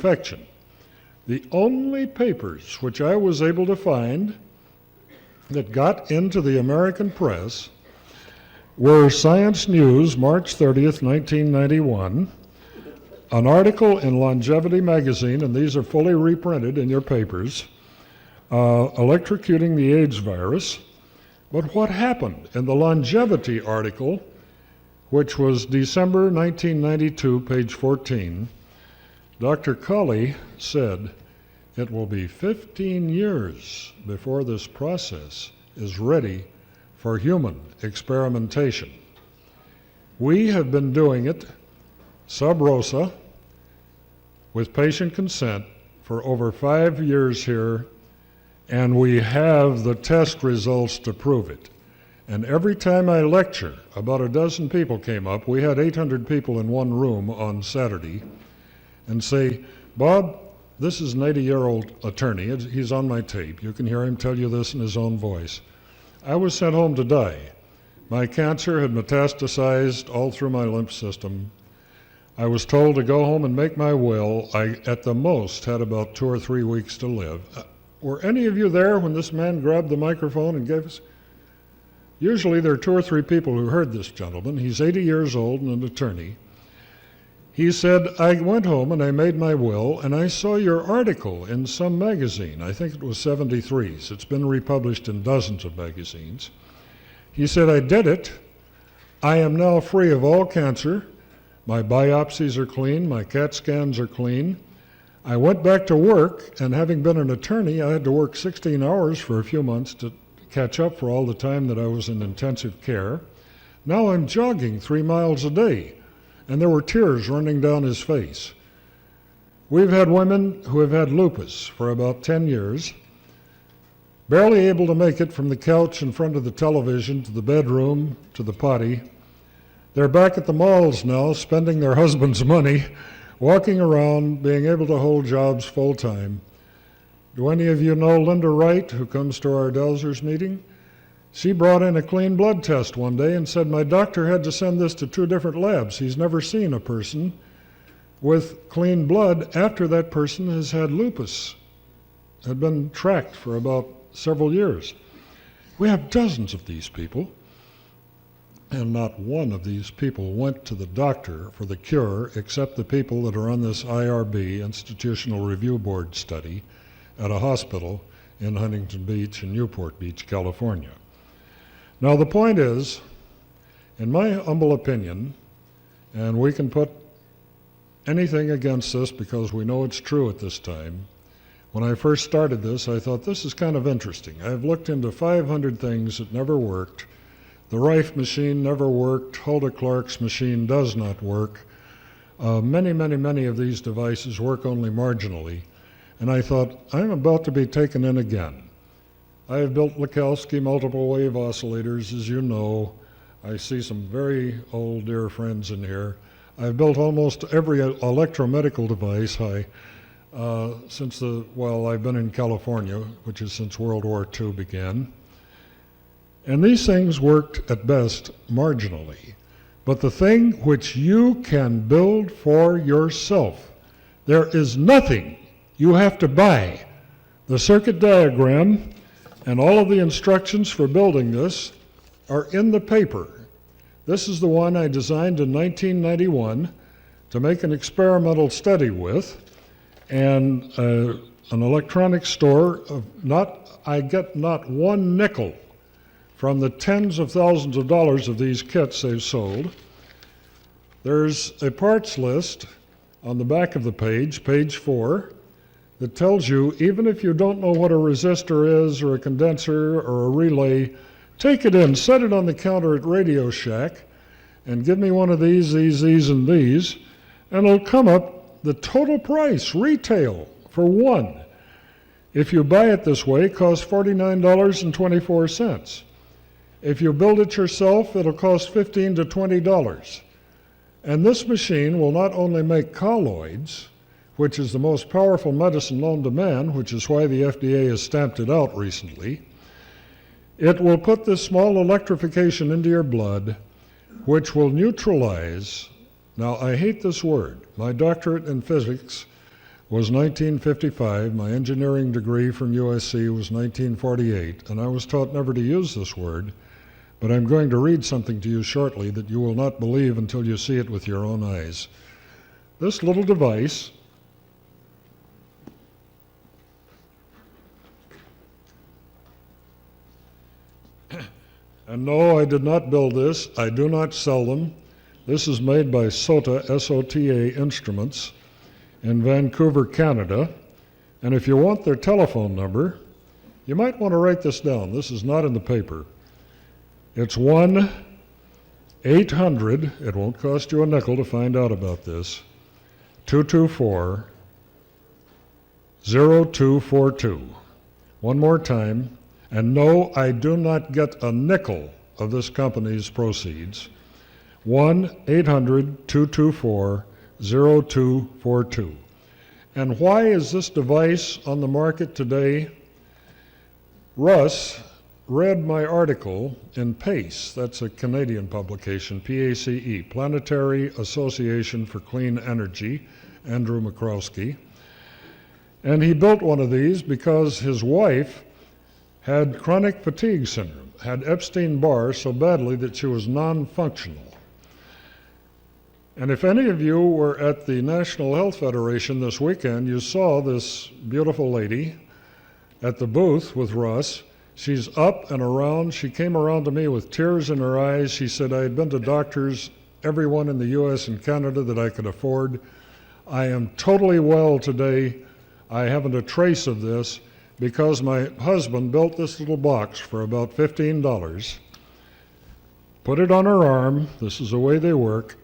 infection. The only papers which I was able to find that got into the American press were Science News, March 30th, 1991, an article in Longevity magazine, and these are fully reprinted in your papers, electrocuting the AIDS virus. But what happened in the Longevity article, which was December 1992, page 14, Dr. Colley said, it will be 15 years before this process is ready for human experimentation. We have been doing it sub rosa with patient consent for over 5 years here, and we have the test results to prove it. And every time I lecture, about a dozen people came up. We had 800 people in one room on Saturday, and say, Bob, this is an 80-year-old attorney. He's on my tape. You can hear him tell you this in his own voice. I was sent home to die. My cancer had metastasized all through my lymph system. I was told to go home and make my will. I, at the most, had about 2 or 3 weeks to live. Were any of you there when this man grabbed the microphone and gave us? Usually there are 2 or 3 people who heard this gentleman. He's 80 years old and an attorney. He said, I went home and I made my will, and I saw your article in some magazine. I think it was 73's. It's been republished in dozens of magazines. He said, I did it. I am now free of all cancer. My biopsies are clean. My CAT scans are clean. I went back to work, and having been an attorney, I had to work 16 hours for a few months to catch up for all the time that I was in intensive care. Now I'm jogging 3 miles a day. And there were tears running down his face. We've had women who have had lupus for about 10 years, barely able to make it from the couch in front of the television to the bedroom to the potty. They're back at the malls now, spending their husband's money, walking around, being able to hold jobs full time. Do any of you know Linda Wright, who comes to our Delsers meeting? She brought in a clean blood test one day and said, my doctor had to send this to 2 different labs. He's never seen a person with clean blood after that person has had lupus, had been tracked for about several years. We have dozens of these people, and not one of these people went to the doctor for the cure except the people that are on this IRB, Institutional Review Board study, at a hospital in Huntington Beach and Newport Beach, California. Now the point is, in my humble opinion, and we can put anything against this because we know it's true at this time, when I first started this, I thought this is kind of interesting. I've looked into 500 things that never worked. The Rife machine never worked. Hulda Clark's machine does not work. Many of these devices work only marginally. And I thought, I'm about to be taken in again. I have built Lakowski multiple wave oscillators, as you know. I see some very old dear friends in here. I've built almost every electromedical device since I've been in California, which is since World War II began. And these things worked at best marginally. But the thing which you can build for yourself, there is nothing you have to buy. The circuit diagram and all of the instructions for building this are in the paper. This is the one I designed in 1991 to make an experimental study with, and an electronic store I get not one nickel from the tens of thousands of dollars of these kits they've sold. There's a parts list on the back of the page, page 4, that tells you, even if you don't know what a resistor is or a condenser or a relay, take it in, set it on the counter at Radio Shack, and give me one of these, and these, and it'll come up the total price, retail, for one. If you buy it this way, it costs $49.24. If you build it yourself, it'll cost $15 to $20. And this machine will not only make colloids, which is the most powerful medicine known to man, which is why the FDA has stamped it out recently. It will put this small electrification into your blood, which will neutralize, now I hate this word, my doctorate in physics was 1955. My engineering degree from USC was 1948, and I was taught never to use this word, but I'm going to read something to you shortly that you will not believe until you see it with your own eyes. This little device and no, I did not build this. I do not sell them. This is made by SOTA, S-O-T-A Instruments in Vancouver, Canada. And if you want their telephone number, you might want to write this down. This is not in the paper. It's 1-800, it won't cost you a nickel to find out about this, 224-0242. One more time. And no, I do not get a nickel of this company's proceeds. 1-800-224-0242. And why is this device on the market today? Russ read my article in PACE, that's a Canadian publication, P-A-C-E, Planetary Association for Clean Energy, Andrew McCroskey. And he built one of these because his wife had chronic fatigue syndrome, had Epstein-Barr so badly that she was non-functional. And if any of you were at the National Health Federation this weekend, you saw this beautiful lady at the booth with Russ. She's up and around. She came around to me with tears in her eyes. She said, I had been to doctors, everyone in the US and Canada that I could afford. I am totally well today. I haven't a trace of this, because my husband built this little box for about $15, put it on her arm. This is the way they work.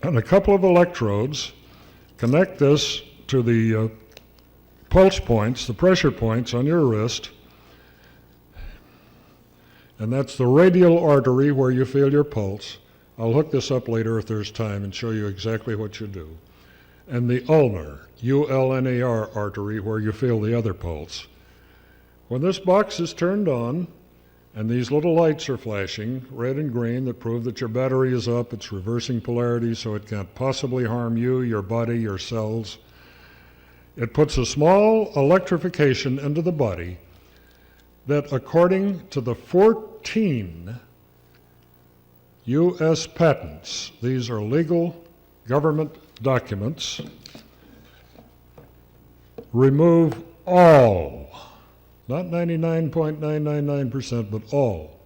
And a couple of electrodes connect this to the pulse points, the pressure points on your wrist. And that's the radial artery where you feel your pulse. I'll hook this up later if there's time and show you exactly what you do. And the ulnar, U-L-N-A-R artery, where you feel the other pulse. When this box is turned on, and these little lights are flashing, red and green, that prove that your battery is up, it's reversing polarity so it can't possibly harm you, your body, your cells. It puts a small electrification into the body that, according to the 14 U.S. patents, these are legal government documents, remove all, not 99.999%, but all,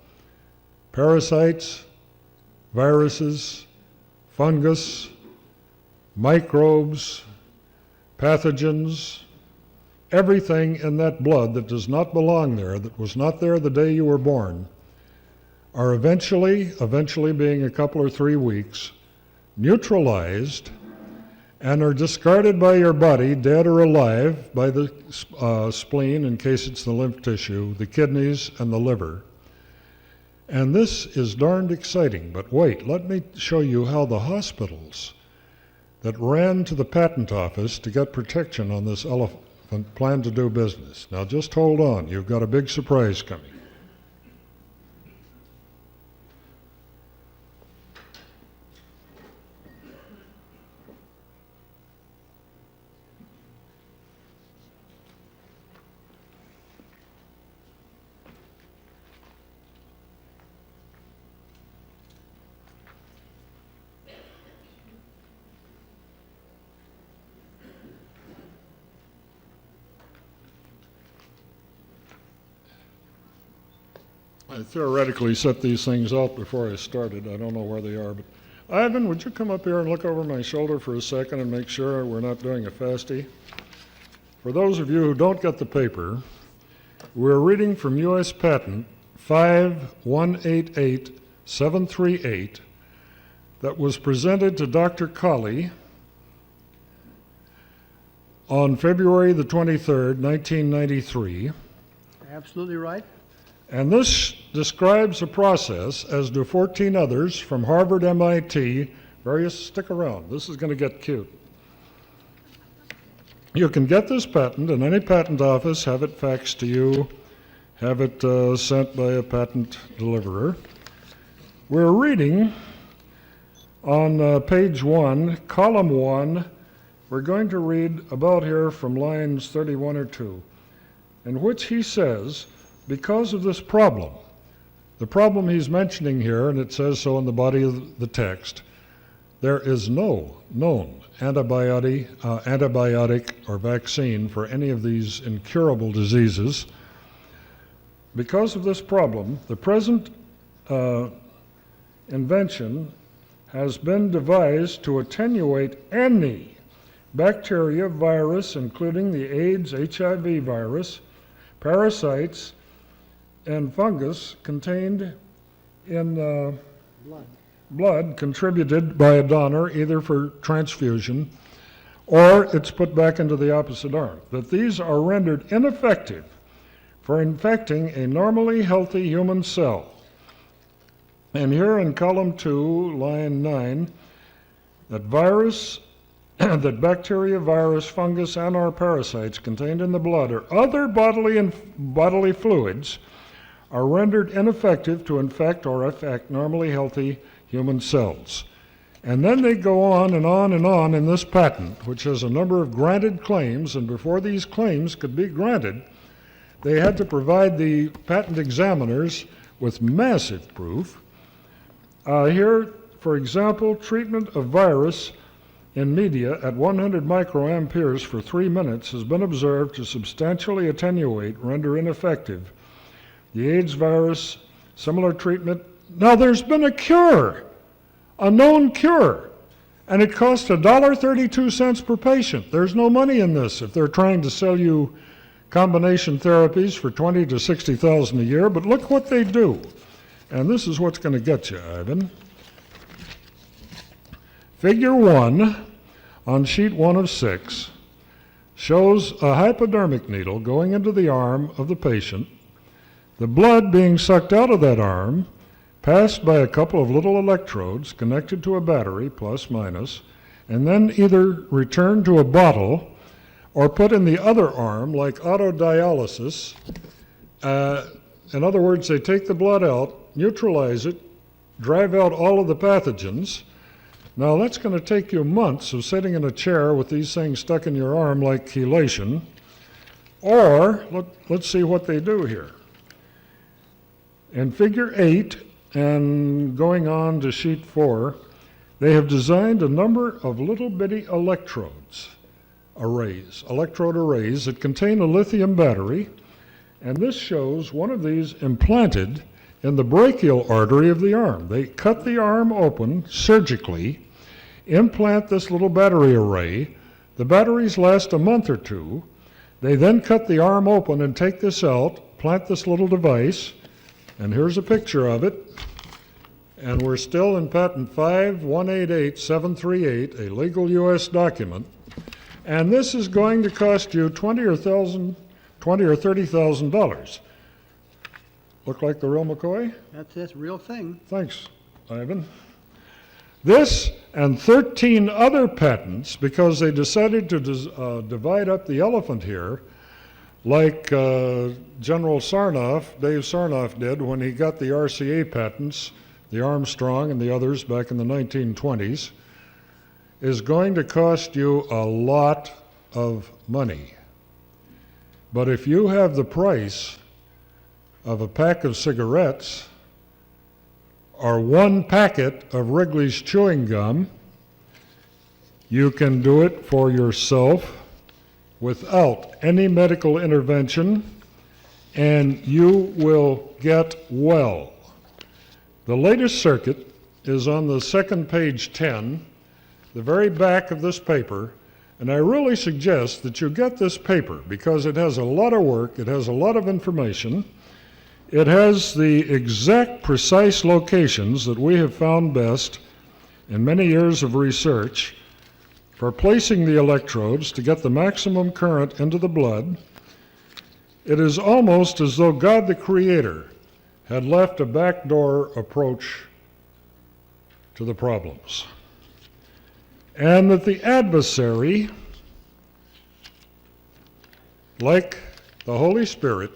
parasites, viruses, fungus, microbes, pathogens, everything in that blood that does not belong there, that was not there the day you were born, are eventually being a couple or 3 weeks, neutralized and are discarded by your body, dead or alive, by the spleen, in case it's the lymph tissue, the kidneys, and the liver. And this is darned exciting, but wait, let me show you how the hospitals that ran to the patent office to get protection on this elephant plan to do business. Now just hold on, you've got a big surprise coming. I theoretically set these things out before I started. I don't know where they are, but Ivan, would you come up here and look over my shoulder for a second and make sure we're not doing a fasty? For those of you who don't get the paper, we're reading from U.S. Patent 5188738 that was presented to Dr. Colley on February the 23rd, 1993. Absolutely right. And this describes a process, as do 14 others from Harvard, MIT, various, stick around, this is going to get cute. You can get this patent in any patent office, have it faxed to you, have it sent by a patent deliverer. We're reading on page 1, column 1. We're going to read about here from lines 31 or 2, in which he says, because of this problem, the problem he's mentioning here, and it says so in the body of the text, there is no known antibiotic or vaccine for any of these incurable diseases. Because of this problem, the present invention has been devised to attenuate any bacteria, virus, including the AIDS, HIV virus, parasites, and fungus contained in blood contributed by a donor, either for transfusion or it's put back into the opposite arm, that these are rendered ineffective for infecting a normally healthy human cell. And here in column 2, line 9, that virus, that bacteria, virus, fungus, and or parasites contained in the blood or other bodily fluids are rendered ineffective to infect or affect normally healthy human cells. And then they go on and on and on in this patent, which has a number of granted claims, and before these claims could be granted, they had to provide the patent examiners with massive proof. Here, for example, treatment of virus in media at 100 microamperes for 3 minutes has been observed to substantially attenuate, render ineffective the AIDS virus. Similar treatment. Now there's been a cure, a known cure, and it costs $1.32 per patient. There's no money in this if they're trying to sell you combination therapies for $20,000 to $60,000 a year, but look what they do. And this is what's going to get you, Ivan. Figure 1 on sheet 1 of 6 shows a hypodermic needle going into the arm of the patient, the blood being sucked out of that arm, passed by a couple of little electrodes connected to a battery, plus minus, and then either returned to a bottle or put in the other arm like autodialysis. In other words, they take the blood out, neutralize it, drive out all of the pathogens. Now that's going to take you months of sitting in a chair with these things stuck in your arm like chelation. Or, let's see what they do here. In figure 8, and going on to sheet 4, they have designed a number of little bitty electrode arrays that contain a lithium battery, and this shows one of these implanted in the brachial artery of the arm. They cut the arm open surgically, implant this little battery array. The batteries last a month or two. They then cut the arm open and take this out, plant this little device, and here's a picture of it. And we're still in patent 5188738, a legal U.S. document. And this is going to cost you $20,000 or $30,000. Look like the real McCoy? That's a real thing. Thanks, Ivan. This and 13 other patents, because they decided to divide up the elephant here, like General Sarnoff, Dave Sarnoff did when he got the RCA patents, the Armstrong and the others back in the 1920s, is going to cost you a lot of money. But if you have the price of a pack of cigarettes or one packet of Wrigley's chewing gum, you can do it for yourself without any medical intervention, and you will get well. The latest circuit is on the second page 10, the very back of this paper, and I really suggest that you get this paper because it has a lot of work, it has a lot of information, it has the exact precise locations that we have found best in many years of research for placing the electrodes to get the maximum current into the blood. It is almost as though God the Creator had left a backdoor approach to the problems, and that the adversary, like the Holy Spirit,